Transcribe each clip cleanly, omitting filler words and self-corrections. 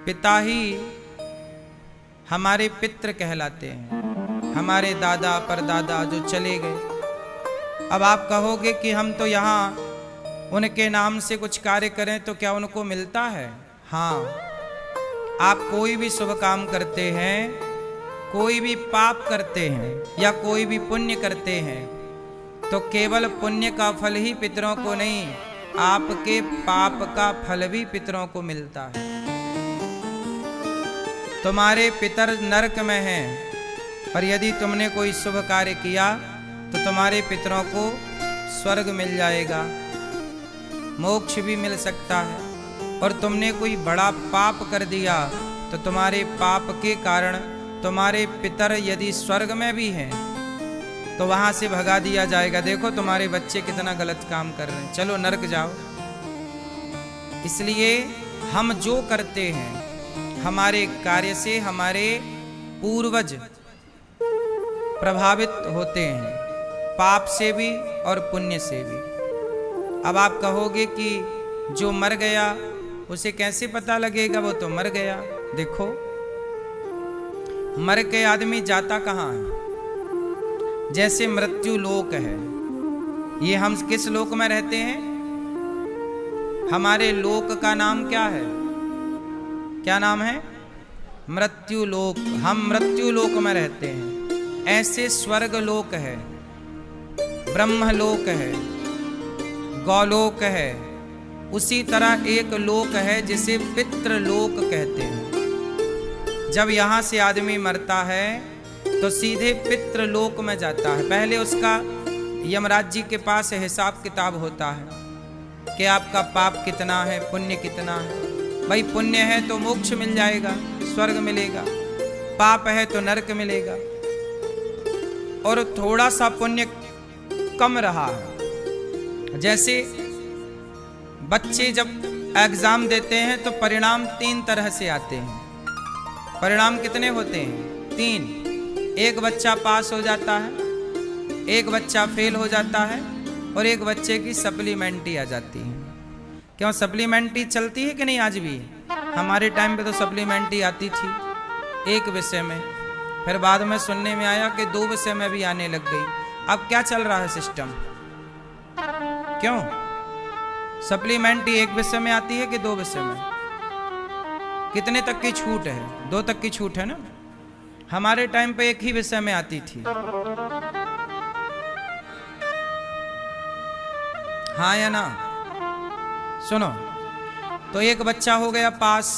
पिता ही हमारे पितृ कहलाते हैं, हमारे दादा परदादा जो चले गए। अब आप कहोगे कि हम तो यहाँ उनके नाम से कुछ कार्य करें तो क्या उनको मिलता है? हाँ, आप कोई भी शुभ काम करते हैं, कोई भी पाप करते हैं या कोई भी पुण्य करते हैं तो केवल पुण्य का फल ही पितरों को नहीं, आपके पाप का फल भी पितरों को मिलता है। तुम्हारे पितर नरक में हैं, पर यदि तुमने कोई शुभ कार्य किया तो तुम्हारे पितरों को स्वर्ग मिल जाएगा, मोक्ष भी मिल सकता है। और तुमने कोई बड़ा पाप कर दिया तो तुम्हारे पाप के कारण तुम्हारे पितर यदि स्वर्ग में भी हैं तो वहां से भगा दिया जाएगा। देखो तुम्हारे बच्चे कितना गलत काम कर रहे हैं, चलो नरक जाओ। इसलिए हम जो करते हैं हमारे कार्य से हमारे पूर्वज प्रभावित होते हैं, पाप से भी और पुण्य से भी। अब आप कहोगे कि जो मर गया उसे कैसे पता लगेगा, वो तो मर गया। देखो मर के आदमी जाता कहाँ है? जैसे मृत्यु लोक है, ये हम किस लोक में रहते हैं? हमारे लोक का नाम क्या है? क्या नाम है? मृत्यु लोक। हम मृत्यु लोक में रहते हैं। ऐसे स्वर्ग लोक है, ब्रह्मलोक है, गौलोक है, उसी तरह एक लोक है जिसे पितृलोक कहते हैं। जब यहाँ से आदमी मरता है तो सीधे पितृलोक में जाता है। पहले उसका यमराज जी के पास हिसाब किताब होता है कि आपका पाप कितना है, पुण्य कितना है। भाई पुण्य है तो मोक्ष मिल जाएगा, स्वर्ग मिलेगा, पाप है तो नरक मिलेगा। और थोड़ा सा पुण्य कम रहा है, जैसे बच्चे जब एग्जाम देते हैं तो परिणाम 3 तरह से आते हैं। परिणाम कितने होते हैं? 3। एक बच्चा पास हो जाता है, एक बच्चा फेल हो जाता है और एक बच्चे की सप्लीमेंट्री आ जाती है। क्यों सप्लीमेंट्री चलती है कि नहीं आज भी? हमारे टाइम पे तो सप्लीमेंट्री आती थी एक विषय में, फिर बाद में सुनने में आया कि 2 विषय में भी आने लग गई। अब क्या चल रहा है सिस्टम? क्यों सप्लीमेंट्री एक विषय में आती है कि 2 विषय में? कितने तक की छूट है? 2 तक की छूट है ना। हमारे टाइम पे एक ही विषय में आती थी। हाँ या ना? सुनो, तो एक बच्चा हो गया पास,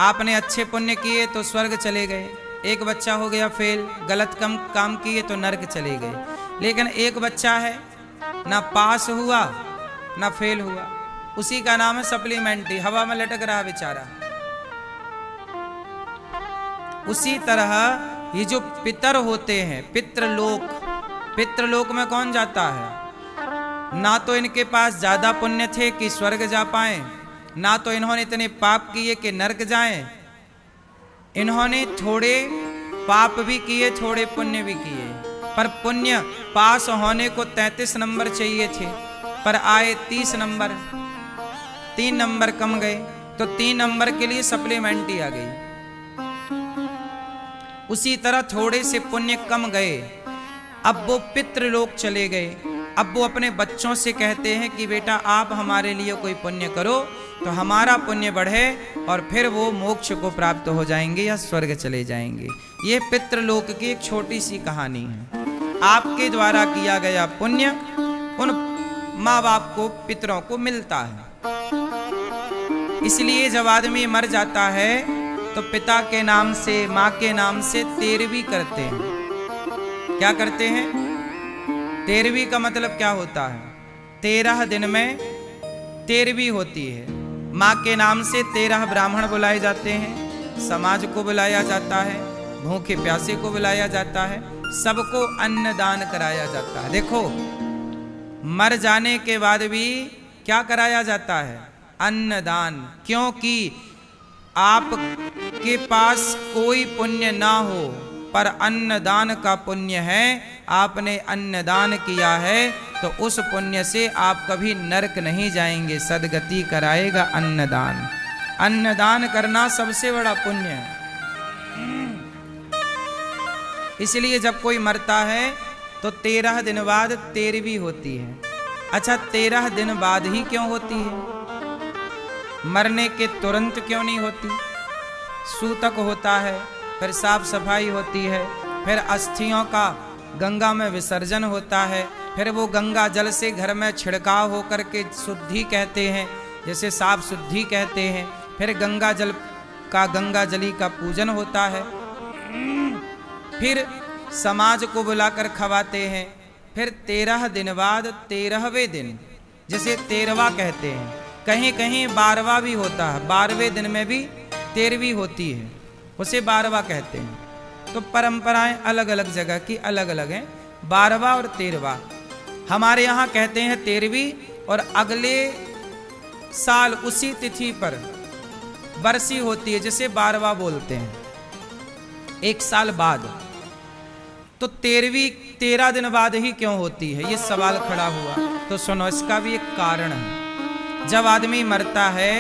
आपने अच्छे पुण्य किए तो स्वर्ग चले गए। एक बच्चा हो गया फेल, गलत काम किए तो नरक चले गए। लेकिन एक बच्चा है ना पास हुआ ना फेल हुआ, उसी का नाम है सप्लीमेंट्री, हवा में लटक रहा बेचारा। उसी तरह ये जो पितर होते हैं, पितृलोक, पितृलोक में कौन जाता है? ना तो इनके पास ज्यादा पुण्य थे कि स्वर्ग जा पाए, ना तो इन्होंने इतने पाप किए कि नरक जाएं। इन्होंने थोड़े पाप भी किए, थोड़े पुण्य भी किए, पर पुण्य पास होने को 33 नंबर चाहिए थे, पर आए 30 नंबर, 3 नंबर कम गए, तो 3 नंबर के लिए सप्लीमेंट्री आ गई। उसी तरह थोड़े से पुण्य कम गए, अब वो पितृलोक चले गए। अब वो अपने बच्चों से कहते हैं कि बेटा आप हमारे लिए कोई पुण्य करो तो हमारा पुण्य बढ़े और फिर वो मोक्ष को प्राप्त हो जाएंगे या स्वर्ग चले जाएंगे। ये पितृलोक की एक छोटी सी कहानी है। आपके द्वारा किया गया पुण्य उन माँ बाप को, पितरों को मिलता है। इसलिए जब आदमी मर जाता है तो पिता के नाम से, माँ के नाम से 13वीं करते हैं। क्या करते हैं? 13वीं का मतलब क्या होता है? 13 दिन में 13वीं होती है। माँ के नाम से 13 ब्राह्मण बुलाए जाते हैं, समाज को बुलाया जाता है, भूखे प्यासे को बुलाया जाता है, सबको अन्नदान कराया जाता है। देखो मर जाने के बाद भी क्या कराया जाता है? अन्नदान। क्योंकि आपके पास कोई पुण्य ना हो पर अन्नदान का पुण्य है, आपने अन्नदान किया है तो उस पुण्य से आप कभी नरक नहीं जाएंगे, सदगति कराएगा अन्नदान। अन्नदान करना सबसे बड़ा पुण्य है। इसलिए जब कोई मरता है तो 13 दिन बाद 13वीं होती है। अच्छा, 13 दिन बाद ही क्यों होती है? मरने के तुरंत क्यों नहीं होती? सूतक होता है, फिर साफ सफाई होती है, फिर अस्थियों का गंगा में विसर्जन होता है, फिर वो गंगा जल से घर में छिड़काव होकर के शुद्धि कहते हैं, जैसे साफ शुद्धि कहते हैं। फिर गंगा जली का पूजन होता है, फिर समाज को बुलाकर खवाते हैं। फिर 13 दिन बाद 13वें दिन, जिसे 13वां कहते हैं, कहीं कहीं 12वां भी होता है। 12वें दिन में भी 13वीं होती है, उसे 12वां कहते हैं। तो परंपराएं अलग अलग जगह की अलग अलग हैं, 12वां और 13वां। हमारे यहाँ कहते हैं 13वीं, और अगले साल उसी तिथि पर बरसी होती है, जिसे 12वां बोलते हैं, एक साल बाद। तो 13 दिन बाद ही क्यों होती है, ये सवाल खड़ा हुआ। तो सुनो, इसका भी एक कारण है। जब आदमी मरता है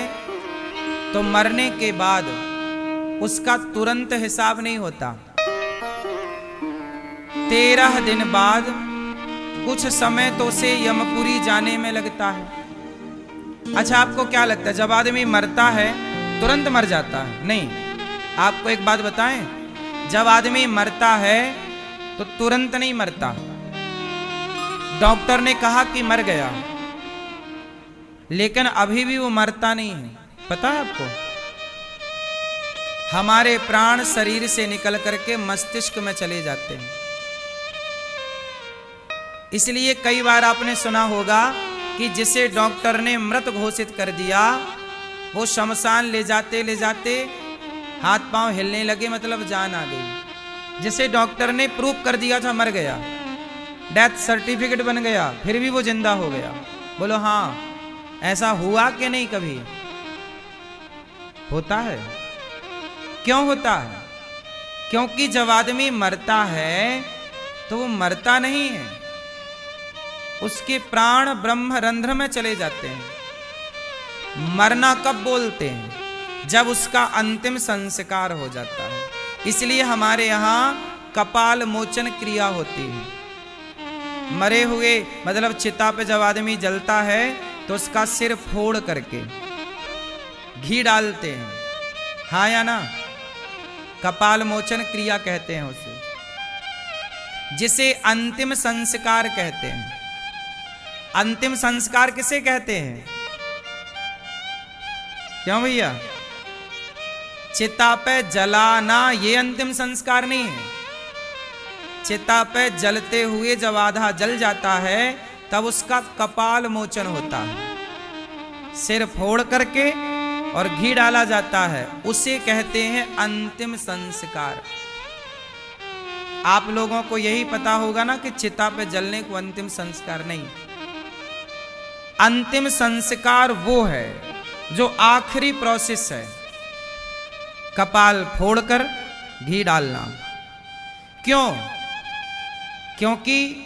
तो मरने के बाद उसका तुरंत हिसाब नहीं होता। 13 दिन बाद कुछ समय तो उसे यमपुरी जाने में लगता है। अच्छा, आपको क्या लगता है जब आदमी मरता है तुरंत मर जाता है? नहीं। आपको एक बात बताएं, जब आदमी मरता है तो तुरंत नहीं मरता। डॉक्टर ने कहा कि मर गया, लेकिन अभी भी वो मरता नहीं है। पता है आपको, हमारे प्राण शरीर से निकल करके मस्तिष्क में चले जाते हैं। इसलिए कई बार आपने सुना होगा कि जिसे डॉक्टर ने मृत घोषित कर दिया, वो शमशान ले जाते हाथ पांव हिलने लगे, मतलब जान आ गई। जिसे डॉक्टर ने प्रूफ कर दिया था मर गया, डेथ सर्टिफिकेट बन गया, फिर भी वो जिंदा हो गया। बोलो हाँ, ऐसा हुआ कि नहीं? कभी होता है। क्यों होता है? क्योंकि जब आदमी मरता है तो वो मरता नहीं है, उसके प्राण ब्रह्म रंध्र में चले जाते हैं। मरना कब बोलते हैं? जब उसका अंतिम संस्कार हो जाता है। इसलिए हमारे यहाँ कपाल मोचन क्रिया होती है। मरे हुए मतलब चिता पे जब आदमी जलता है तो उसका सिर फोड़ करके घी डालते हैं, हाँ या ना? कपाल मोचन क्रिया कहते हैं उसे, जिसे अंतिम संस्कार कहते हैं। अंतिम संस्कार किसे कहते हैं? क्यों भैया? चिता पे जलाना ये अंतिम संस्कार नहीं है। चिता पे जलते हुए जब आधा जल जाता है तब उसका कपाल मोचन होता है, सिर फोड़ करके और घी डाला जाता है, उसे कहते हैं अंतिम संस्कार। आप लोगों को यही पता होगा ना कि चिता पे जलने को अंतिम संस्कार नहीं। अंतिम संस्कार वो है जो आखिरी प्रोसेस है, कपाल फोड़कर घी डालना। क्यों? क्योंकि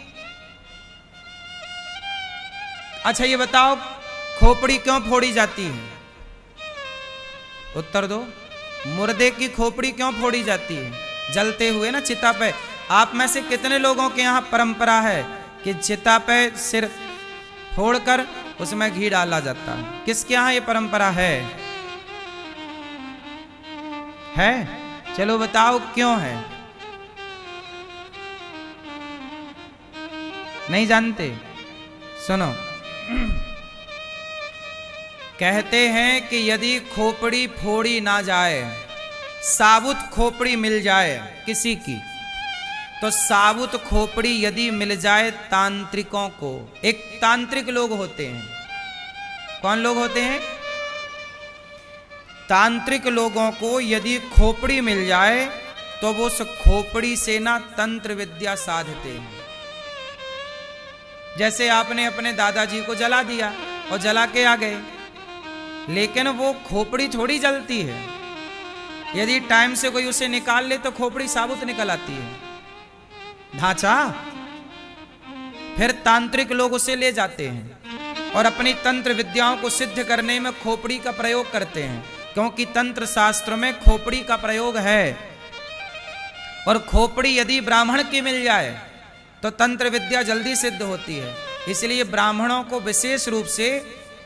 अच्छा ये बताओ, खोपड़ी क्यों फोड़ी जाती है? उत्तर दो। मुर्दे की खोपड़ी क्यों फोड़ी जाती है? जलते हुए ना चिता पे। आप में से कितने लोगों के यहाँ परंपरा है कि चिता पे सिर फोड़कर उसमें घी डाला जाता है? किसके यहाँ ये परंपरा है? चलो बताओ क्यों है? नहीं जानते? सुनो, कहते हैं कि यदि खोपड़ी फोड़ी ना जाए, साबुत खोपड़ी मिल जाए किसी की, तो साबुत खोपड़ी यदि मिल जाए तांत्रिकों को, एक तांत्रिक लोग होते हैं। कौन लोग होते हैं? तांत्रिक लोगों को यदि खोपड़ी मिल जाए तो वो उस खोपड़ी से ना तंत्र विद्या साधते हैं। जैसे आपने अपने दादाजी को जला दिया और जला के आ गए, लेकिन वो खोपड़ी थोड़ी जलती है। यदि टाइम से कोई उसे निकाल ले तो खोपड़ी साबुत निकल आती है, ढांचा। फिर तांत्रिक लोग उसे ले जाते हैं और अपनी तंत्र विद्याओं को सिद्ध करने में खोपड़ी का प्रयोग करते हैं। क्योंकि तंत्र शास्त्र में खोपड़ी का प्रयोग है, और खोपड़ी यदि ब्राह्मण की मिल जाए तो तंत्र विद्या जल्दी सिद्ध होती है। इसलिए ब्राह्मणों को विशेष रूप से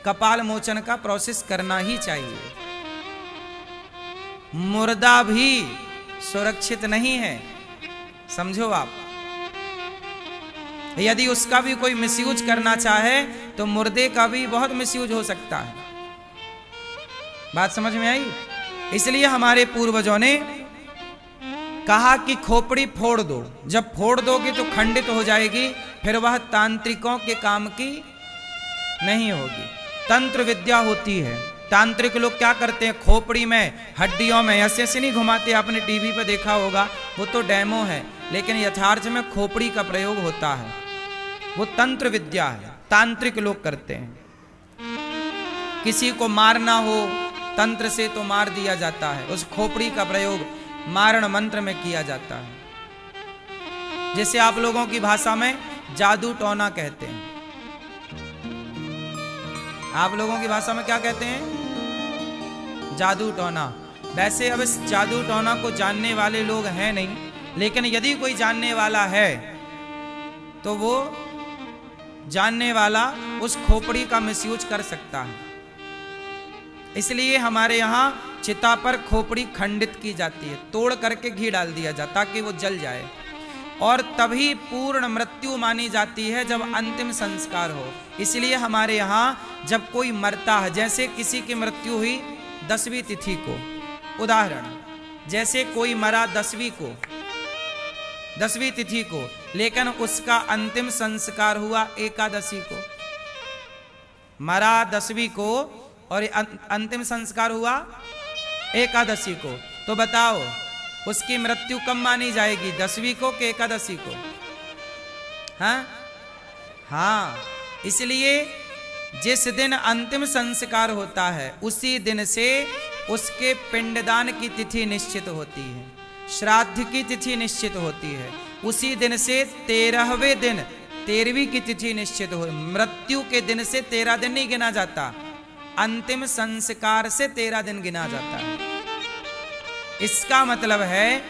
कपाल मोचन का प्रोसेस करना ही चाहिए। मुर्दा भी सुरक्षित नहीं है, समझो आप। यदि उसका भी कोई मिसयूज करना चाहे तो मुर्दे का भी बहुत मिसयूज हो सकता है। बात समझ में आई? इसलिए हमारे पूर्वजों ने कहा कि खोपड़ी फोड़ दो। जब फोड़ दोगे तो खंडित हो जाएगी, फिर वह तांत्रिकों के काम की नहीं होगी। तंत्र विद्या होती है। तांत्रिक लोग क्या करते हैं, खोपड़ी में हड्डियों में ऐसे ऐसे नहीं घुमाते। आपने टीवी पर देखा होगा, वो तो डेमो है, लेकिन यथार्थ में खोपड़ी का प्रयोग होता है। वो तंत्र विद्या है, तांत्रिक लोग करते हैं। किसी को मारना हो तंत्र से तो मार दिया जाता है, उस खोपड़ी का प्रयोग मारण मंत्र में किया जाता है, जिसे आप लोगों की भाषा में जादू टोना कहते हैं। आप लोगों की भाषा में क्या कहते हैं? जादू टोना। वैसे अब इस जादू टोना को जानने वाले लोग हैं नहीं, लेकिन यदि कोई जानने वाला है तो वो जानने वाला उस खोपड़ी का मिसयूज कर सकता है। इसलिए हमारे यहाँ चिता पर खोपड़ी खंडित की जाती है, तोड़ करके घी डाल दिया जाता ताकि वो जल जाए, और तभी पूर्ण मृत्यु मानी जाती है जब अंतिम संस्कार हो। इसलिए हमारे यहाँ जब कोई मरता है, जैसे किसी की मृत्यु हुई 10वीं तिथि को, उदाहरण जैसे कोई मरा 10वीं तिथि को, लेकिन उसका अंतिम संस्कार हुआ एकादशी को। मरा 10वीं को और अंतिम संस्कार हुआ एकादशी को, तो बताओ उसकी मृत्यु कब मानी जाएगी, 10वीं को कि एकादशी को? हाँ, इसलिए जिस दिन अंतिम संस्कार होता है उसी दिन से उसके पिंडदान की तिथि निश्चित होती है, श्राद्ध की तिथि निश्चित होती है। उसी दिन से 13वें दिन 13वीं की तिथि निश्चित हो। मृत्यु के दिन से 13 दिन नहीं गिना जाता, अंतिम संस्कार से 13 दिन गिना जाता है। इसका मतलब है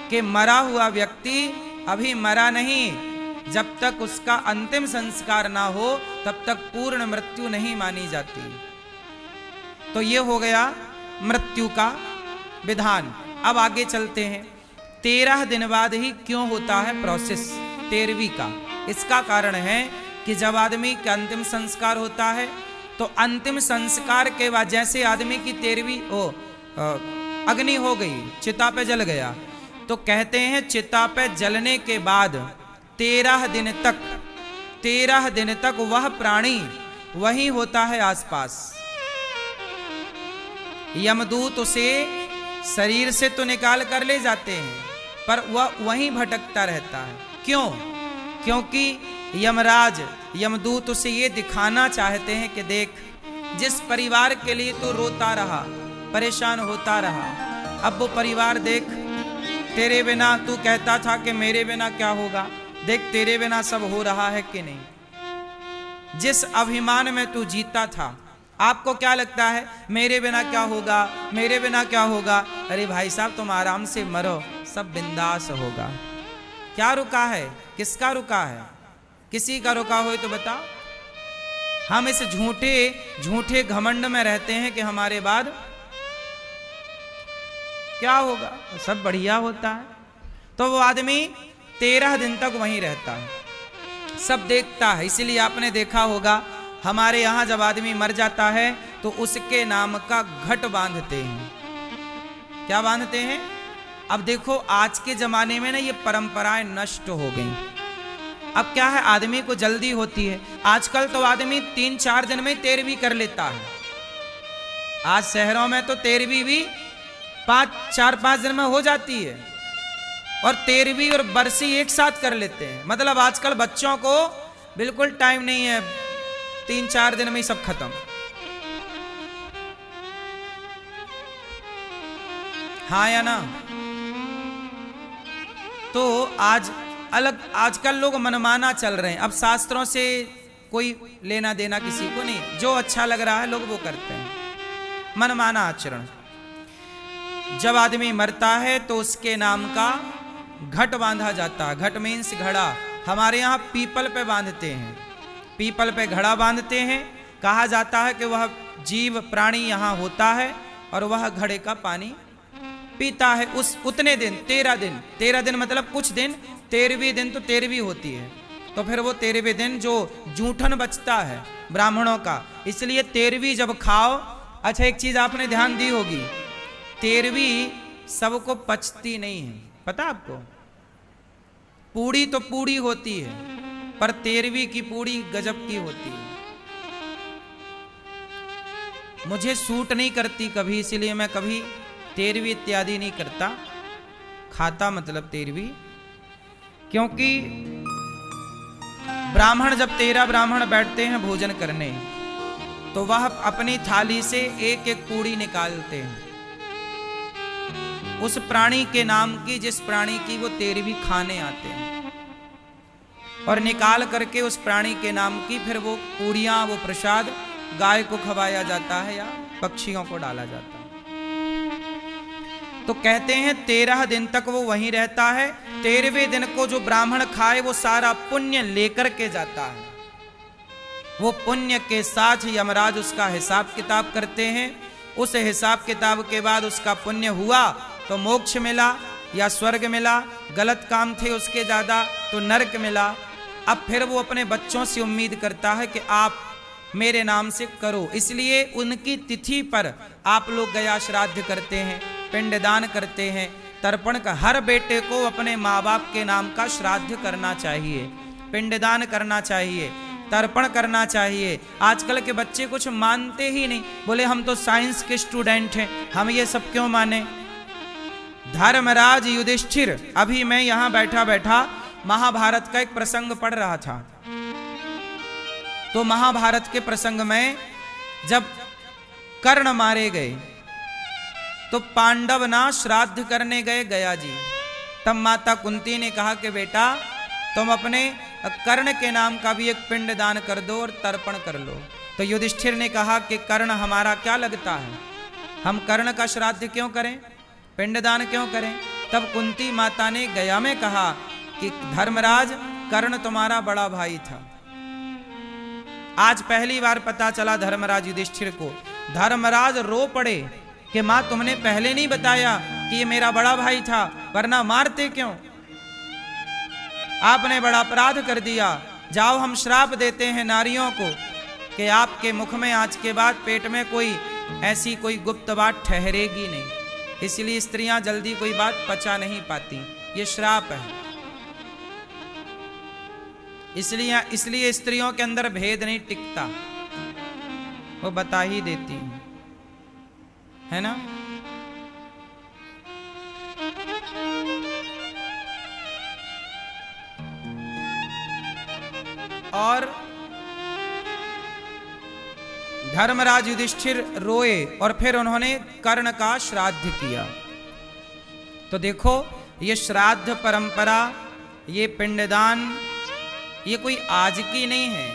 कि मरा हुआ व्यक्ति अभी मरा नहीं, जब तक उसका अंतिम संस्कार ना हो तब तक पूर्ण मृत्यु नहीं मानी जाती। तो ये हो गया मृत्यु का विधान। अब आगे चलते हैं। 13 दिन बाद ही क्यों होता है प्रोसेस 13वीं का? इसका कारण है कि जब आदमी का अंतिम संस्कार होता है तो अंतिम संस्कार के बाद जैसे आदमी की 13वीं अग्नि हो गई, चिता पे जल गया, तो कहते हैं चिता पे जलने के बाद 13 दिन तक वह प्राणी वही होता है आसपास। यमदूत उसे शरीर से तो निकाल कर ले जाते हैं, पर वह वहीं भटकता रहता है। क्यों? क्योंकि यमराज यमदूत उसे ये दिखाना चाहते हैं कि देख, जिस परिवार के लिए तो रोता रहा, परेशान होता रहा, अब वो परिवार देख, तेरे बिना तू कहता था कि मेरे बिना क्या होगा, देख तेरे बिना सब हो रहा है कि नहीं। जिस अभिमान में तू जीता था, आपको क्या लगता है मेरे बिना क्या होगा, मेरे बिना क्या होगा? अरे भाई साहब, तुम आराम से मरो, सब बिंदास होगा। क्या रुका है? किसका रुका है? किसी का रुका हो तो बताओ। हम इस झूठे घमंड में रहते हैं कि हमारे बाद क्या होगा, सब बढ़िया होता है। तो वो आदमी 13 दिन तक वहीं रहता है, सब देखता है। इसीलिए आपने देखा होगा हमारे यहाँ जब आदमी मर जाता है तो उसके नाम का घट बांधते हैं। क्या बांधते हैं? अब देखो आज के जमाने में ना ये परंपराएं नष्ट हो गई। अब क्या है, आदमी को जल्दी होती है। आजकल तो आदमी 3-4 दिन में 13वीं कर लेता है। आज शहरों में तो 13वीं भी 4-5 दिन में हो जाती है, और 13वीं और बरसी एक साथ कर लेते हैं। मतलब आजकल बच्चों को बिल्कुल टाइम नहीं है, 3-4 दिन में ही सब खत्म। हाँ या ना? तो आजकल लोग मनमाना चल रहे हैं। अब शास्त्रों से कोई लेना देना किसी को नहीं, जो अच्छा लग रहा है लोग वो करते हैं, मनमाना आचरण। जब आदमी मरता है तो उसके नाम का घट बांधा जाता है। घट मीन्स घड़ा। हमारे यहाँ पीपल पे बांधते हैं, पीपल पे घड़ा बांधते हैं। कहा जाता है कि वह जीव प्राणी यहाँ होता है और वह घड़े का पानी पीता है। उस उतने दिन 13 दिन मतलब कुछ दिन, 13वीं दिन तो 13वीं होती है, तो फिर वो 13वें दिन जो जूठन बचता है ब्राह्मणों का, इसलिए 13वीं जब खाओ। अच्छा, एक चीज आपने ध्यान दी होगी, 13वीं सबको पचती नहीं है, पता आपको? पूड़ी तो पूड़ी होती है, पर 13वीं की पूड़ी गजब की होती है। मुझे सूट नहीं करती कभी, इसलिए मैं कभी 13वीं इत्यादि नहीं करता, खाता मतलब 13वीं। क्योंकि ब्राह्मण जब 13 ब्राह्मण बैठते हैं भोजन करने, तो वह अपनी थाली से एक एक पूड़ी निकालते हैं उस प्राणी के नाम की, जिस प्राणी की वो 13वीं खाने आते हैं, और निकाल करके उस प्राणी के नाम की फिर वो पूड़ियां, वो प्रसाद गाय को खवाया जाता है या पक्षियों को डाला जाता है। तो कहते हैं 13 दिन तक वो वहीं रहता है। 13वें दिन को जो ब्राह्मण खाए वो सारा पुण्य लेकर के जाता है। वो पुण्य के साथ यमराज उसका हिसाब किताब करते हैं। उस हिसाब किताब के बाद उसका पुण्य हुआ तो मोक्ष मिला या स्वर्ग मिला, गलत काम थे उसके ज्यादा तो नरक मिला। अब फिर वो अपने बच्चों से उम्मीद करता है कि आप मेरे नाम से करो, इसलिए उनकी तिथि पर आप लोग गया श्राद्ध करते हैं, पिंडदान करते हैं, तर्पण का। हर बेटे को अपने माँ बाप के नाम का श्राद्ध करना चाहिए, पिंडदान करना चाहिए, तर्पण करना चाहिए। आजकल के बच्चे कुछ मानते ही नहीं, बोले हम तो साइंस के स्टूडेंट हैं, हम ये सब क्यों माने। धर्मराज युधिष्ठिर, अभी मैं यहां बैठा बैठा महाभारत का एक प्रसंग पढ़ रहा था, तो महाभारत के प्रसंग में जब कर्ण मारे गए तो पांडव ना श्राद्ध करने गए गया जी। तब माता कुंती ने कहा कि बेटा तुम अपने कर्ण के नाम का भी एक पिंड दान कर दो और तर्पण कर लो। तो युधिष्ठिर ने कहा कि कर्ण हमारा क्या लगता है, हम कर्ण का श्राद्ध क्यों करें, पिंडदान क्यों करें। तब कुंती माता ने गया में कहा कि धर्मराज, कर्ण तुम्हारा बड़ा भाई था। आज पहली बार पता चला धर्मराज युधिष्ठिर को। धर्मराज रो पड़े कि मां तुमने पहले नहीं बताया कि ये मेरा बड़ा भाई था, वरना मारते क्यों, आपने बड़ा अपराध कर दिया। जाओ हम श्राप देते हैं नारियों को कि आपके मुख में आज के बाद पेट में कोई ऐसी कोई गुप्त बात ठहरेगी नहीं, इसलिए स्त्रियां जल्दी कोई बात पचा नहीं पाती, ये श्राप है। इसलिए स्त्रियों के अंदर भेद नहीं टिकता, वो बता ही देती है ना। और धर्मराज युधिष्ठिर रोए और फिर उन्होंने कर्ण का श्राद्ध किया। तो देखो ये श्राद्ध परंपरा, ये पिंडदान, ये कोई आज की नहीं है।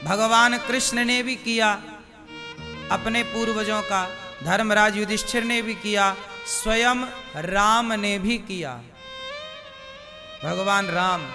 भगवान कृष्ण ने भी किया अपने पूर्वजों का, धर्मराज युधिष्ठिर ने भी किया, स्वयं राम ने भी किया, भगवान राम।